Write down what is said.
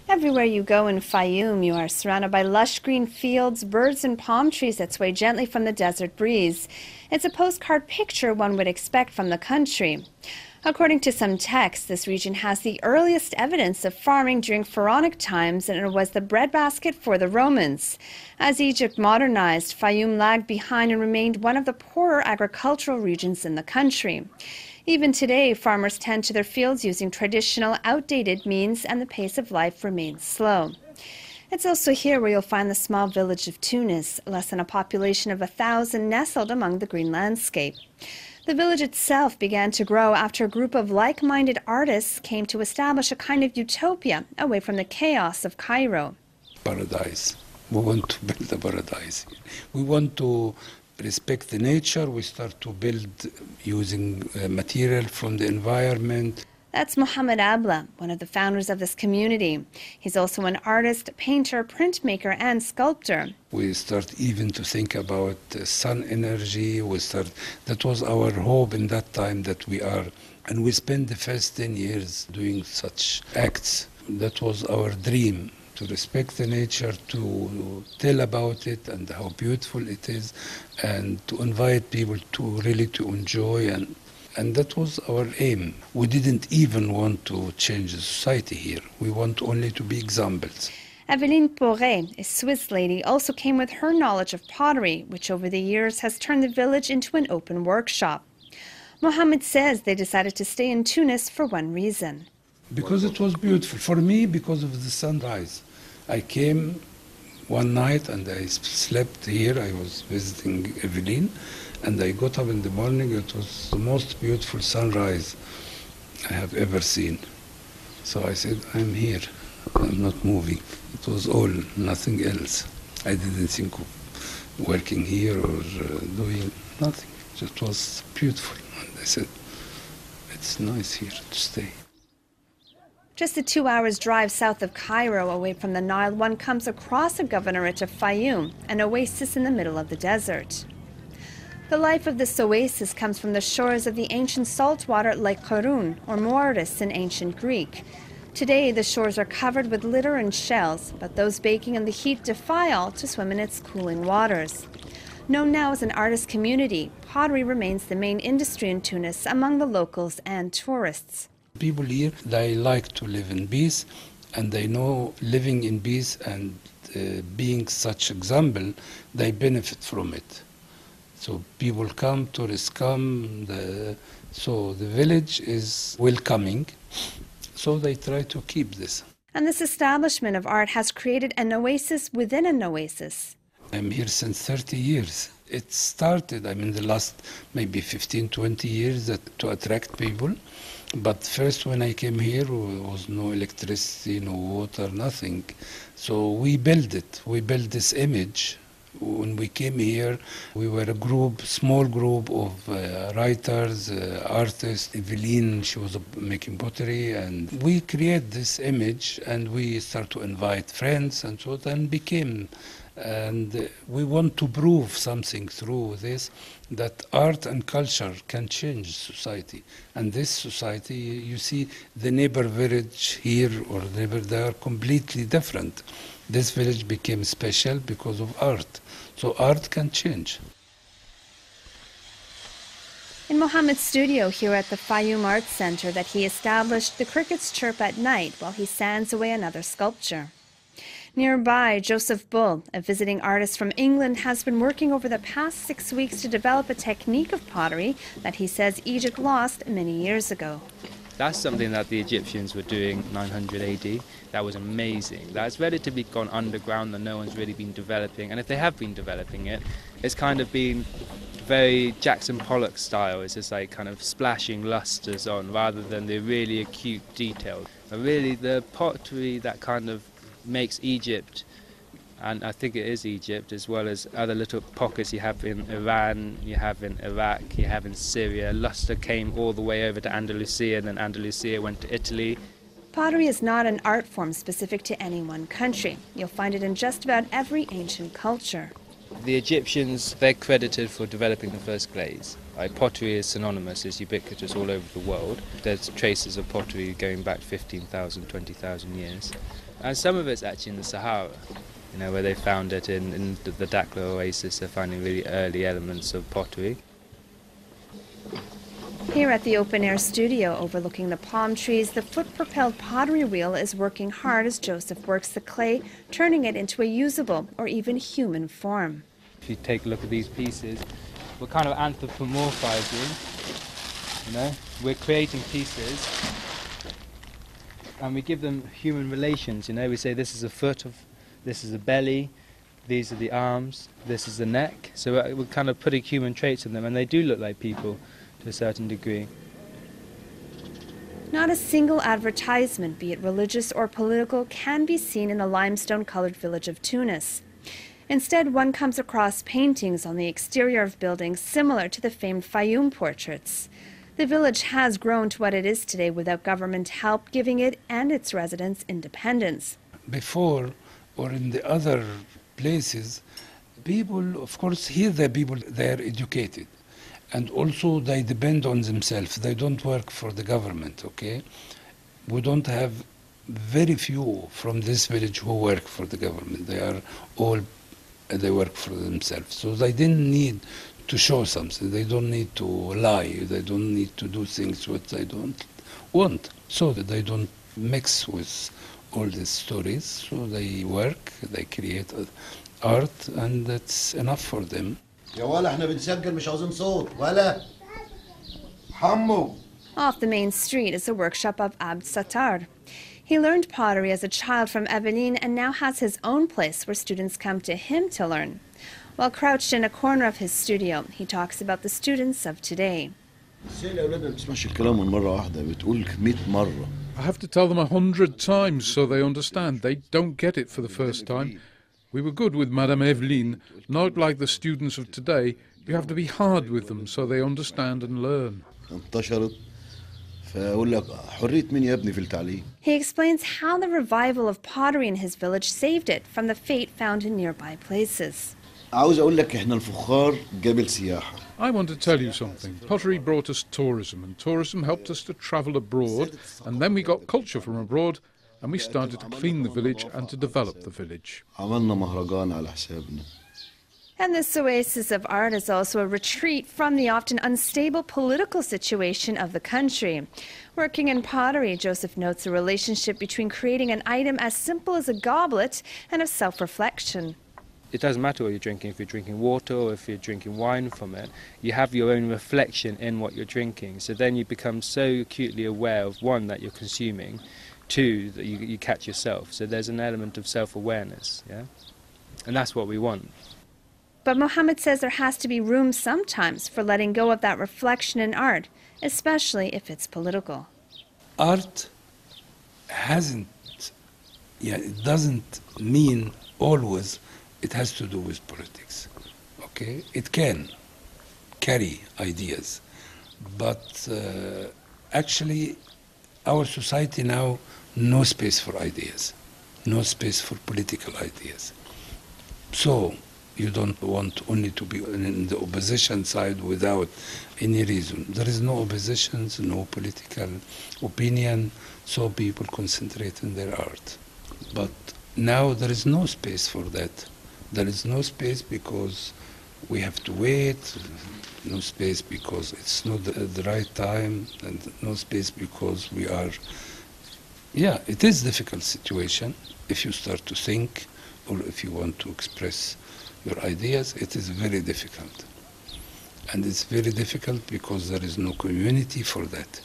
Everywhere you go in Fayoum, you are surrounded by lush green fields, birds and palm trees that sway gently from the desert breeze. It's a postcard picture one would expect from the country. According to some texts, this region has the earliest evidence of farming during pharaonic times, and it was the breadbasket for the Romans. As Egypt modernized, Fayoum lagged behind and remained one of the poorer agricultural regions in the country. Even today, farmers tend to their fields using traditional, outdated means, and the pace of life remains slow. It's also here where you'll find the small village of Tunis, less than a population of 1,000 nestled among the green landscape. The village itself began to grow after a group of like-minded artists came to establish a kind of utopia away from the chaos of Cairo. Paradise. We want to build a paradise. We want to respect the nature. We start to build using material from the environment. That's Mohammed Abla, one of the founders of this community. He's also an artist, painter, printmaker, and sculptor. We start even to think about sun energy. That was our hope in that time that we are. And we spent the first 10 years doing such acts. That was our dream, to respect the nature, to tell about it and how beautiful it is, and to invite people to really to enjoy. And that was our aim. We didn't even want to change the society here. We want only to be examples. Eveline Porret, a Swiss lady, also came with her knowledge of pottery, which over the years has turned the village into an open workshop. Mohammed says they decided to stay in Tunis for one reason. Because it was beautiful. For me, because of the sunrise. I came one night and I slept here. I was visiting Eveline, and I got up in the morning. It was the most beautiful sunrise I have ever seen. So I said, I'm here. I'm not moving. It was all, nothing else. I didn't think of working here or doing nothing. It was beautiful. And I said, it's nice here to stay. Just a 2 hours drive south of Cairo, away from the Nile, one comes across a governorate of Fayoum, an oasis in the middle of the desert. The life of this oasis comes from the shores of the ancient saltwater Lake Qarun, or Moeris in ancient Greek. Today, the shores are covered with litter and shells, but those baking in the heat defy all to swim in its cooling waters. Known now as an artist community, pottery remains the main industry in Tunis among the locals and tourists. People here, they like to live in peace, and they know living in peace and being such example, they benefit from it. So people come, tourists come, so the village is welcoming, so they try to keep this. And this establishment of art has created an oasis within an oasis. I'm here since 30 years. It started, the last maybe 15, 20 years to attract people. But first when I came here, there was no electricity, no water, nothing. So we built it. We built this image. When we came here, we were a small group of writers, artists. Eveline, she was making pottery, and we create this image, and we start to invite friends and so on, and we want to prove something through this, that art and culture can change society. And this society, you see, the neighbor village here or neighbor there, completely different. This village became special because of art. So art can change. In Mohammed's studio here at the Fayoum Arts Center that he established, the crickets chirp at night while he sands away another sculpture. Nearby, Joseph Bull, a visiting artist from England, has been working over the past 6 weeks to develop a technique of pottery that he says Egypt lost many years ago. That's something that the Egyptians were doing 900 AD. That was amazing. That's relatively gone underground that no one's really been developing. And if they have been developing it, it's kind of been very Jackson Pollock style. It's just like kind of splashing lustres on rather than the really acute detail. But really the pottery that kind of makes Egypt, and I think it is Egypt, as well as other little pockets you have in Iran, you have in Iraq, you have in Syria. Lustre came all the way over to Andalusia, and then Andalusia went to Italy. Pottery is not an art form specific to any one country. You'll find it in just about every ancient culture. The Egyptians, they're credited for developing the first glaze. Like pottery is synonymous, it's ubiquitous all over the world. There's traces of pottery going back 15,000, 20,000 years. And some of it's actually in the Sahara, you know, where they found it in the Dakhla Oasis. They're finding really early elements of pottery. Here at the open-air studio overlooking the palm trees, the foot-propelled pottery wheel is working hard as Joseph works the clay, turning it into a usable or even human form. If you take a look at these pieces, we're kind of anthropomorphizing, you know, we're creating pieces and we give them human relations, you know, we say this is a foot, this is a belly, these are the arms, this is the neck, so we're kind of putting human traits in them, and they do look like people to a certain degree. Not a single advertisement, be it religious or political, can be seen in the limestone-colored village of Tunis. Instead, one comes across paintings on the exterior of buildings similar to the famed Fayoum portraits. The village has grown to what it is today without government help, giving it and its residents independence. Before, or in the other places, people, of course, here the people, they are educated. And also they depend on themselves. They don't work for the government, okay? We don't have very few from this village who work for the government. They are all, they work for themselves. So they didn't need to show something. They don't need to lie. They don't need to do things what they don't want. So that they don't mix with all these stories. So they work, they create art, and that's enough for them. يا ولا احنا بنسجل مش عاوزين صوت ولا حمو. Off the main street is the workshop of Abd Sattar. He learned pottery as a child from Ebeline and now has his own place where students come to him to learn. While crouched in a corner of his studio, he talks about the students of today. I have to tell them 100 times so they understand. They don't get it for the first time. We were good with Madame Eveline, not like the students of today. You have to be hard with them so they understand and learn. He explains how the revival of pottery in his village saved it from the fate found in nearby places. I want to tell you something. Pottery brought us tourism, and tourism helped us to travel abroad, and then we got culture from abroad, and we started to clean the village and to develop the village. And this oasis of art is also a retreat from the often unstable political situation of the country. Working in pottery, Joseph notes a relationship between creating an item as simple as a goblet and of self-reflection. It doesn't matter what you're drinking, if you're drinking water or if you're drinking wine from it, you have your own reflection in what you're drinking. So then you become so acutely aware of, one, that you're consuming, two, that you catch yourself. So there's an element of self-awareness, yeah? And that's what we want. But Mohammed says there has to be room sometimes for letting go of that reflection in art, especially if it's political. Art it doesn't mean always it has to do with politics, okay? It can carry ideas, but actually our society now, no space for ideas, no space for political ideas. So you don't want only to be in the opposition side without any reason. There is no oppositions, no political opinion, so people concentrate on their art. But now there is no space for that. There is no space because we have to wait, no space because it's not the right time, and no space because we are... Yeah, it is a difficult situation if you start to think or if you want to express your ideas. It is very difficult. And it's very difficult because there is no community for that.